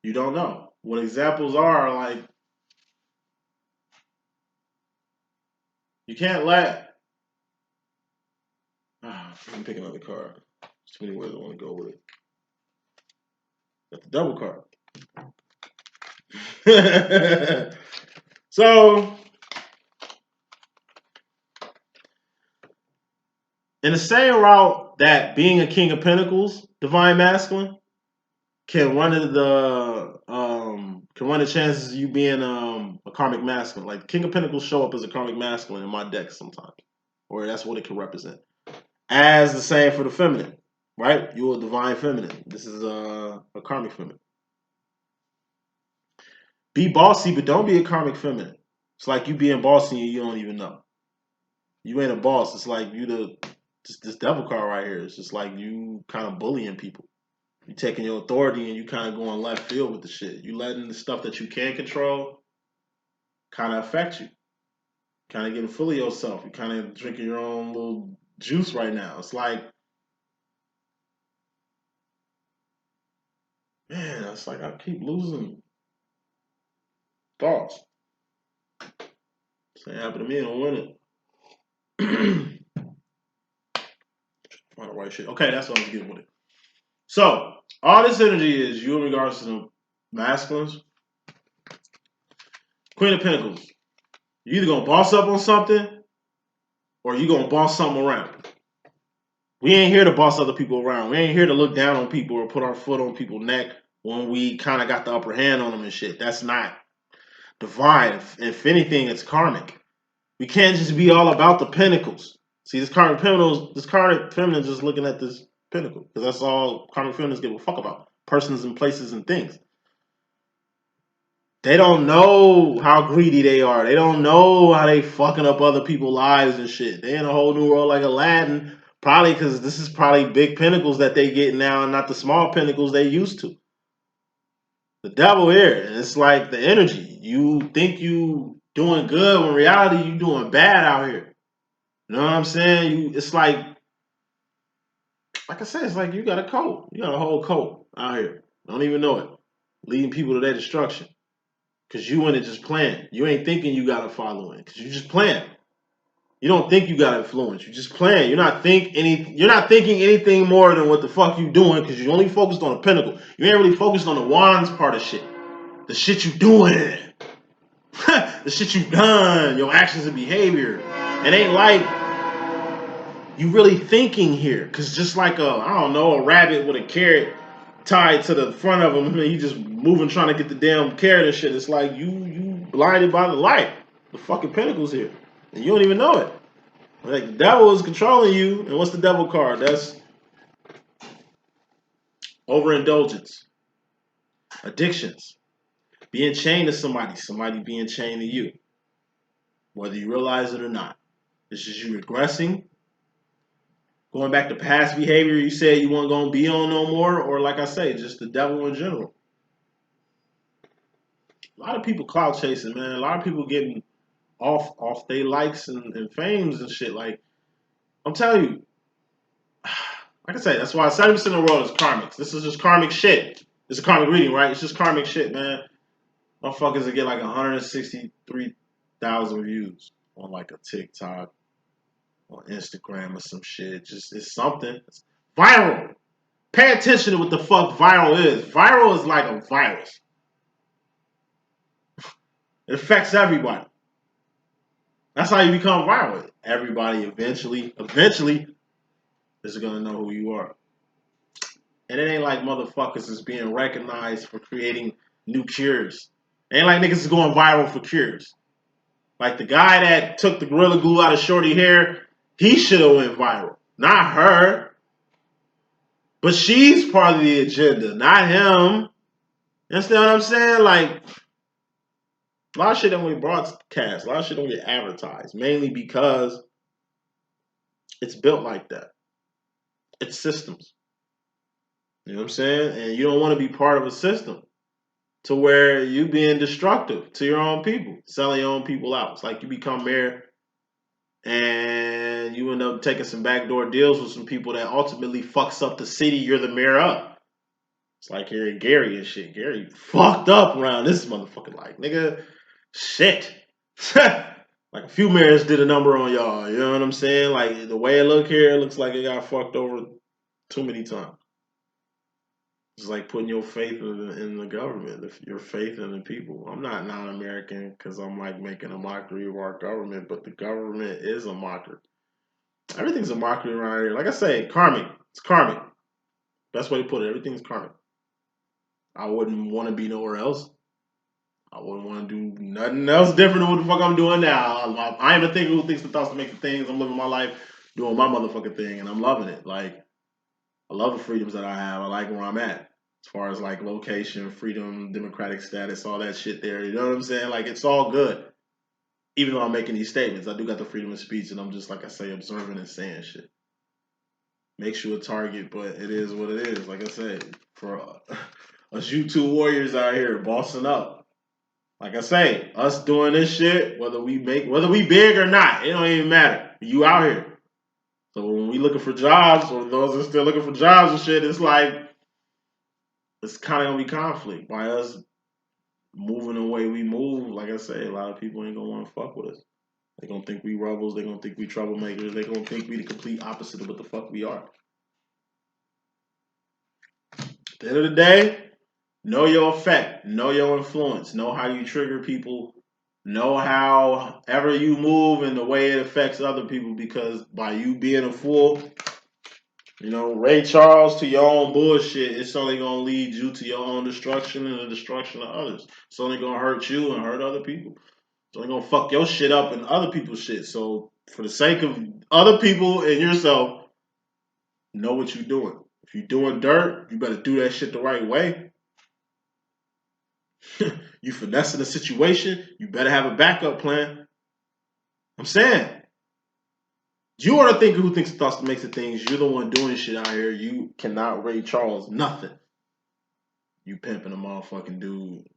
you don't know. What examples are like, you can't let. Let me pick another card. There's too many ways I want to go with it. Got the double card. So, in the same route that being a King of Pentacles, divine masculine, can run into the chances of you being a karmic masculine. Like King of Pentacles show up as a karmic masculine in my deck sometimes, or that's what it can represent. As the same for the feminine, right? You're a divine feminine. This is a karmic feminine. Be bossy, but don't be a karmic feminine. It's like you being bossy and you don't even know. You ain't a boss. It's like you this devil card right here. It's just like you kind of bullying people. You taking your authority and you kind of going left field with the shit. You letting the stuff that you can control kind of affect you. Kind of getting full of yourself. You kind of drinking your own little juice right now. It's like, man, it's like I keep losing thoughts. Same happened to me, I don't win it. Find the right shit. Okay, that's what I was getting with it. So, all this energy is you in regards to the masculines. Queen of Pentacles. You either gonna boss up on something or you gonna boss something around. We ain't here to boss other people around. We ain't here to look down on people or put our foot on people's neck when we kind of got the upper hand on them and shit. That's not divine. If anything, it's karmic. We can't just be all about the pinnacles. See, this karmic feminine just looking at this pinnacle because that's all karmic feminines give a fuck about: persons and places and things. They don't know how greedy they are. They don't know how they fucking up other people's lives and shit. They in a whole new world like Aladdin, probably because this is probably big pinnacles that they get now, and not the small pinnacles they used to. The devil here, and it's like the energy. You think you doing good when in reality you doing bad out here. You know what I'm saying? It's like I said, it's like you got a cult. You got a whole cult out here. Don't even know it. Leading people to their destruction. Because you in it just playing. You ain't thinking you got a following. Because you just playing. You don't think you got influence. You just playing. You're not thinking anything more than what the fuck you doing because you only focused on the pinnacle. You ain't really focused on the wands part of shit. The shit you doing. The shit you done. Your actions and behavior. It ain't like you really thinking here. Because just like a rabbit with a carrot tied to the front of him, and he just moving trying to get the damn carrot and shit. It's like you blinded by the light. The fucking pinnacle's here. And you don't even know it. Like the devil is controlling you, and what's the devil card? That's overindulgence, addictions, being chained to somebody being chained to you, whether you realize it or not. This is you regressing, going back to past behavior you said you weren't gonna be on no more, or like I say, just the devil in general. A lot of people clout chasing, man. A lot of people getting off their likes and fames and shit. Like I'm telling you, like I say, that's why 70% of the world is karmics. This is just karmic shit. It's a karmic reading, right? It's just karmic shit, man. Motherfuckers that get like 163,000 views on like a TikTok or Instagram or some shit. Just it's something. It's viral. Pay attention to what the fuck viral is. Viral is like a virus. It affects everybody. That's how you become viral. Everybody eventually is gonna know who you are. And it ain't like motherfuckers is being recognized for creating new cures. It ain't like niggas is going viral for cures. Like the guy that took the Gorilla Glue out of Shorty hair, he should have went viral. Not her. But she's part of the agenda, not him. You understand what I'm saying? Like, a lot of shit don't get broadcast. A lot of shit don't get advertised. Mainly because it's built like that. It's systems. You know what I'm saying? And you don't want to be part of a system to where you being destructive to your own people, selling your own people out. It's like you become mayor and you end up taking some backdoor deals with some people that ultimately fucks up the city you're the mayor of. It's like hearing Gary and shit. Gary fucked up around this motherfucker. Like, nigga, shit. Like a few mayors did a number on y'all. You know what I'm saying? Like the way it look here, it looks like it got fucked over too many times. It's like putting your faith in the government, your faith in the people. I'm not non-American because I'm like making a mockery of our government, but the government is a mockery. Everything's a mockery around here. Like I say, karmic. It's karmic. Best way to put it. Everything's karmic. I wouldn't want to be nowhere else. I wouldn't want to do nothing else different than what the fuck I'm doing now. I am a thinker who thinks the thoughts to make the things. I'm living my life, doing my motherfucking thing, and I'm loving it. Like, I love the freedoms that I have. I like where I'm at. As far as like location, freedom, democratic status, all that shit there. You know what I'm saying? Like, it's all good. Even though I'm making these statements, I do got the freedom of speech, and I'm just, like I say, observing and saying shit. Makes you a target, but it is what it is. Like I said, for us YouTube warriors out here bossing up. Like I say, us doing this shit, whether we big or not, it don't even matter. You out here. So when we looking for jobs, or those that are still looking for jobs and shit, it's like it's kind of gonna be conflict by us moving the way we move. Like I say, a lot of people ain't gonna want to fuck with us. They gonna think we rebels. They gonna think we troublemakers. They gonna think we the complete opposite of what the fuck we are. At the end of the day, know your effect, know your influence, know how you trigger people, know how ever you move and the way it affects other people, because by you being a fool, you know, Ray Charles to your own bullshit, it's only gonna lead you to your own destruction and the destruction of others. It's only gonna hurt you and hurt other people. So they're gonna fuck your shit up and other people's shit. So for the sake of other people and yourself, know what you're doing. If you're doing dirt, you better do that shit the right way. You finessing the situation, you better have a backup plan. I'm saying. You are the thinker who thinks thoughts makes the things. You're the one doing shit out here. You cannot Ray Charles nothing. You pimping a motherfucking dude.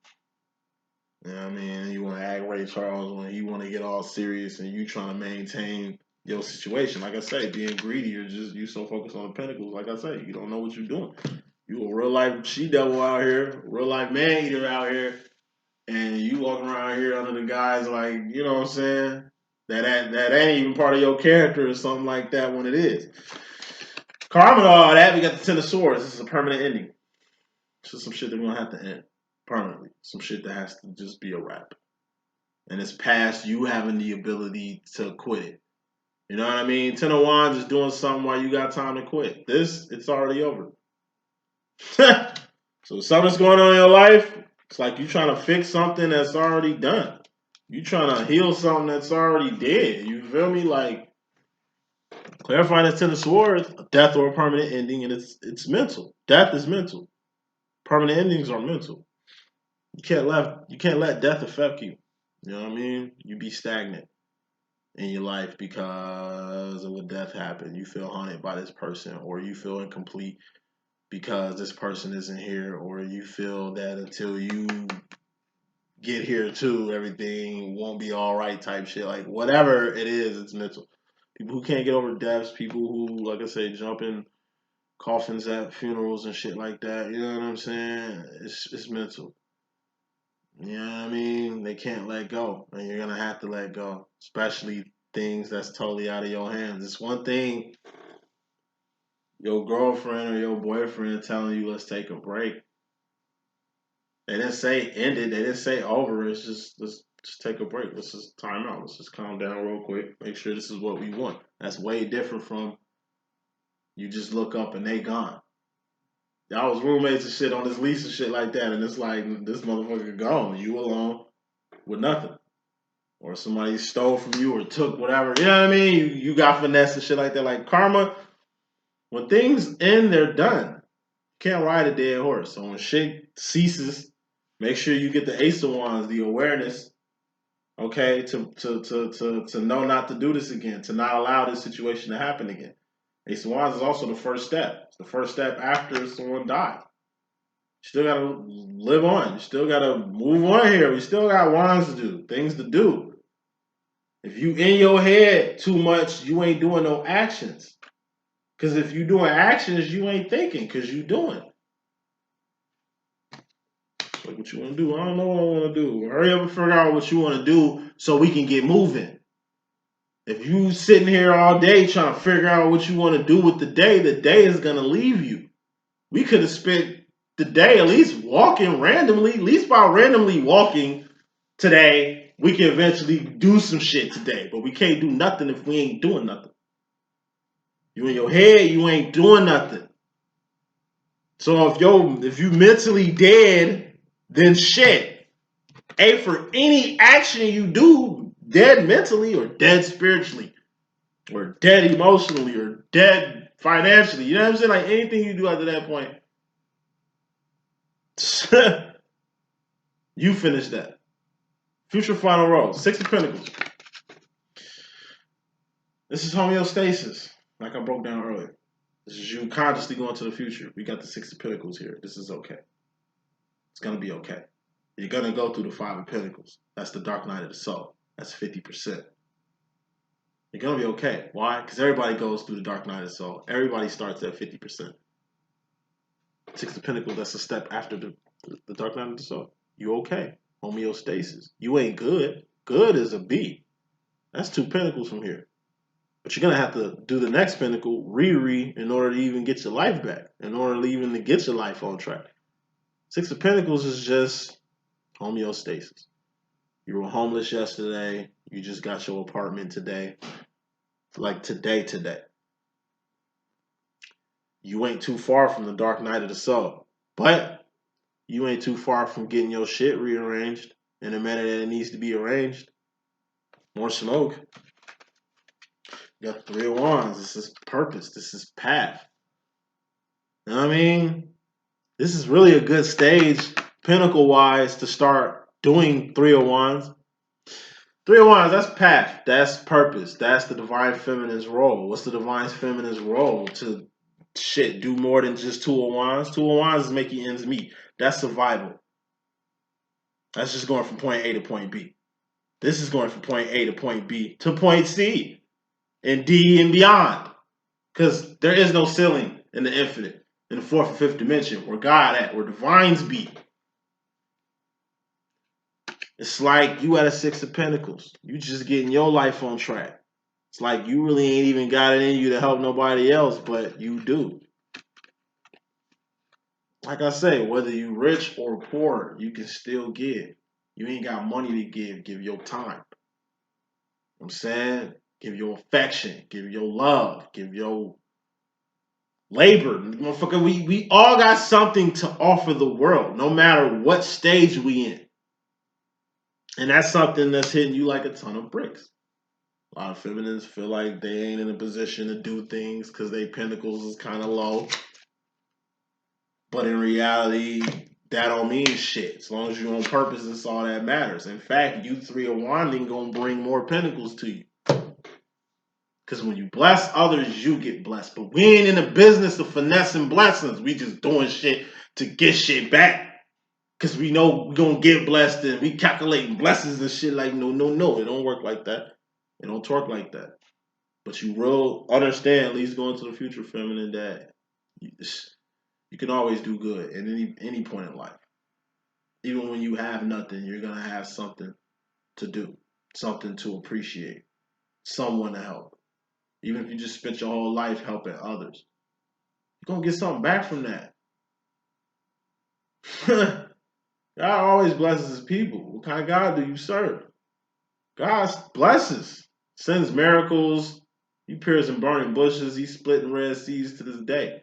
You know what I mean? You want to act Ray Charles when you want to get all serious and you trying to maintain your situation. Like I say, being greedy or just you so focused on the pinnacles. Like I say, you don't know what you're doing. You a real life she devil out here, real life man eater out here, and you walking around here under the guise like, you know what I'm saying? That ain't even part of your character or something like that when it is. Karma and all that, we got the Ten of Swords. This is a permanent ending. This is some shit that we're gonna have to end permanently. Some shit that has to just be a wrap. And it's past you having the ability to quit it. You know what I mean? Ten of Wands is doing something while you got time to quit. This, it's already over. So something's going on in your life. It's like you trying to fix something that's already done. You trying to heal something that's already dead. You feel me? Like clarifying this Ten of Swords, a death or a permanent ending, and it's mental. Death is mental. Permanent endings are mental. You can't let death affect you. You know what I mean? You be stagnant in your life because of what death happened. You feel haunted by this person, or you feel incomplete because this person isn't here, or you feel that until you get here too, everything won't be all right type shit. Like whatever it is, it's mental. People who can't get over deaths, people who, like I say, jump in coffins at funerals and shit like that. You know what I'm saying? It's mental. You know what I mean? They can't let go, and you're gonna have to let go, especially things that's totally out of your hands. It's one thing your girlfriend or your boyfriend telling you let's take a break. They didn't say end it. They didn't say over. It's just let's just take a break. Let's just time out. Let's just calm down real quick. Make sure this is what we want. That's way different from you just look up and they gone. Y'all was roommates and shit on this lease and shit like that, and it's like this motherfucker gone. You alone with nothing. Or somebody stole from you or took whatever. You know what I mean? You got finesse and shit like that. Like karma, when things end, they're done. You can't ride a dead horse. So when shit ceases, make sure you get the Ace of Wands, the awareness, okay, to know not to do this again, to not allow this situation to happen again. Ace of Wands is also the first step. It's the first step after someone dies. You still gotta live on. You still gotta move on here. We still got wands to do, things to do. If you in your head too much, you ain't doing no actions. Because if you doing actions, you ain't thinking because you doing. Like what you want to do? I don't know what I want to do. Hurry up and figure out what you want to do so we can get moving. If you sitting here all day trying to figure out what you want to do with the day is going to leave you. We could have spent the day at least walking randomly, at least by randomly walking today, we can eventually do some shit today. But we can't do nothing if we ain't doing nothing. You in your head, you ain't doing nothing. So if you mentally dead, then shit. A, for any action you do, dead mentally or dead spiritually, or dead emotionally, or dead financially. You know what I'm saying? Like anything you do after that point, you finish that. Future final row, Six of Pentacles. This is homeostasis, like I broke down earlier. This is you consciously going to the future. We got the Six of Pentacles here. This is okay. It's going to be okay. You're going to go through the Five of Pentacles. That's the dark night of the soul. That's 50%. You're going to be okay. Why? Because everybody goes through the dark night of the soul. Everybody starts at 50%. Six of Pentacles, that's a step after the dark night of the soul. You okay. Homeostasis. You ain't good. Good is a B. That's two pentacles from here. But you're going to have to do the next pentacle, re, in order to even get your life back. In order to even to get your life on track. Six of Pentacles is just homeostasis. You were homeless yesterday. You just got your apartment today. Like today. You ain't too far from the dark night of the soul. But you ain't too far from getting your shit rearranged in a manner that it needs to be arranged. More smoke. You got 3 of Wands. This is purpose. This is path. You know what I mean? This is really a good stage, pinnacle-wise, to start doing 3 of Wands. 3 of Wands, that's path. That's purpose. That's the Divine Feminine's role. What's the Divine Feminine's role? To do more than just 2 of Wands. 2 of Wands is making ends meet. That's survival. That's just going from point A to point B. This is going from point A to point B to point C and D and beyond. Because there is no ceiling in the infinite, in the 4th and 5th dimension, where God at, where divines be. It's like you at a 6 of Pentacles. You just getting your life on track. It's like you really ain't even got it in you to help nobody else, but you do. Like I say, whether you rich or poor, you can still give. You ain't got money to give your time. You know what I'm saying? Give your affection, give your love, give your labor. Motherfucker, we all got something to offer the world, no matter what stage we in. And that's something that's hitting you like a ton of bricks. A lot of feminines feel like they ain't in a position to do things because their pentacles is kind of low. But in reality, that don't mean shit. As long as you're on purpose, that's all that matters. In fact, you 3 of Wanding gonna bring more pentacles to you. Because when you bless others, you get blessed. But we ain't in the business of finessing blessings. We just doing shit to get shit back. Because we know we're going to get blessed and we calculating blessings and shit like, no. It don't work like that. It don't talk like that. But you will understand, at least going to the future, feminine, that you can always do good at any point in life. Even when you have nothing, you're going to have something to do, something to appreciate, someone to help. Even if you just spent your whole life helping others, you're going to get something back from that. God always blesses his people. What kind of God do you serve? God blesses, sends miracles. He appears in burning bushes. He's splitting red seas to this day.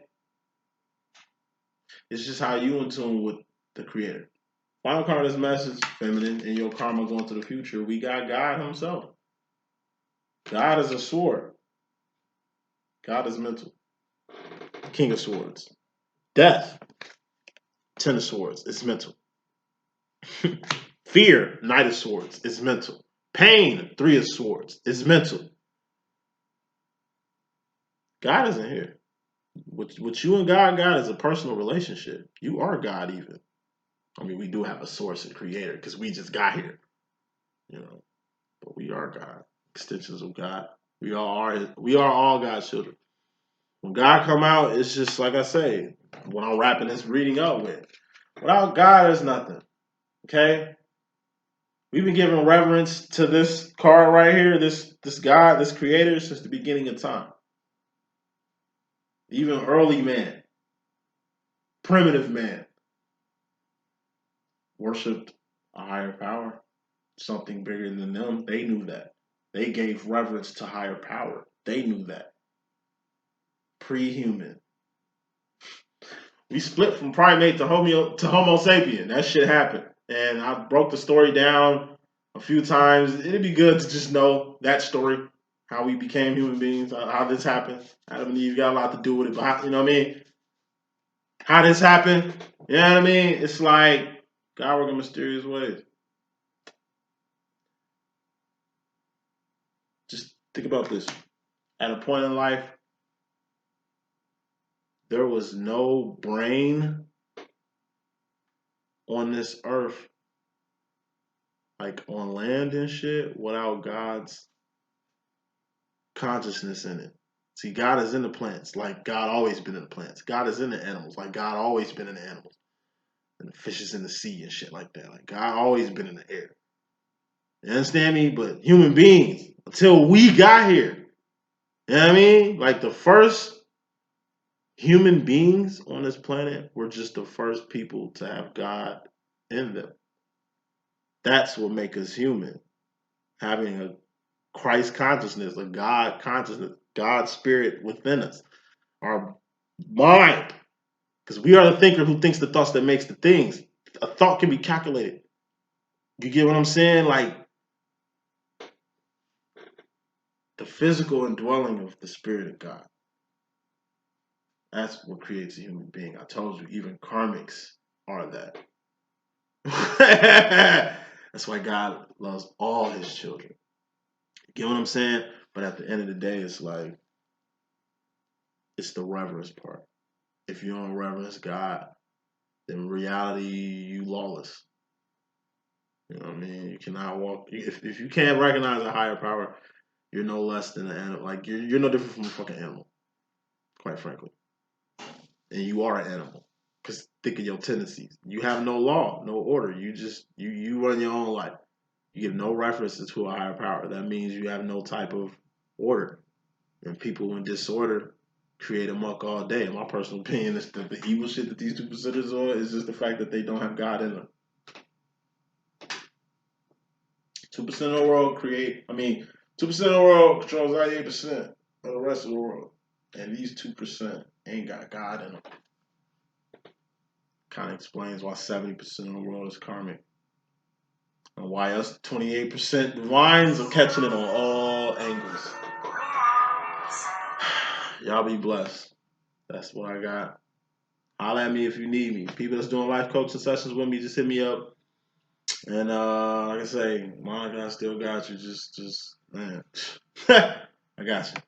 It's just how you in tune with the Creator. Final card of this message, feminine, and your karma going to the future. We got God himself. God is a sword. God is mental. King of Swords. Death. 10 of Swords. It's mental. Fear. Knight of Swords. It's mental. Pain. 3 of Swords. It's mental. God isn't here. What you and God got is a personal relationship. You are God even. I mean, we do have a source and creator because we just got here. You know. But we are God. Extensions of God. We are all God's children. When God come out, it's just like I say, what I'm wrapping this reading up with. Without God, there's nothing. Okay? We've been giving reverence to this card right here, this God, this creator, since the beginning of time. Even early man, primitive man, worshipped a higher power, something bigger than them. They knew that. They gave reverence to higher power. They knew that. Pre-human. We split from primate to Homo sapien. That shit happened. And I broke the story down a few times. It'd be good to just know that story, how we became human beings, how this happened. Adam and Eve got a lot to do with it, but you know what I mean? How this happened, you know what I mean? It's like God working mysterious ways. Just think about this. At a point in life, there was no brain on this earth, like on land and shit, without God's consciousness in it. See, God is in the plants, like God always been in the plants. God is in the animals, like God always been in the animals. And the fishes in the sea and shit like that. Like God always been in the air. You understand me? But human beings, until we got here, you know what I mean? Like the first human beings on this planet were just the first people to have God in them. That's what makes us human. Having a Christ consciousness, a God consciousness, God's spirit within us. Our mind. Because we are the thinker who thinks the thoughts that makes the things. A thought can be calculated. You get what I'm saying? Like, the physical indwelling of the Spirit of God. That's what creates a human being. I told you, even karmics are that. That's why God loves all his children. You get what I'm saying? But at the end of the day, it's like, it's the reverence part. If you don't reverence God, then in reality, you lawless. You know what I mean? You cannot walk. If you can't recognize a higher power, you're no less than an animal. Like, you're no different from a fucking animal, quite frankly. And you are an animal. Because think of your tendencies. You have no law, no order. You run your own life. You give no references to a higher power. That means you have no type of order. And people in disorder create amok all day. In my personal opinion, is the evil shit that these 2%ers are is just the fact that they don't have God in them. 2% of the world 2% of the world controls 98% of the rest of the world. And these 2% ain't got God in them. Kind of explains why 70% of the world is karmic. And why us 28% divines are catching it on all angles. Y'all be blessed. That's what I got. Holla at me if you need me. People that's doing life coaching sessions with me, just hit me up. And like I say, Monica, I still got you. Just man. I got you.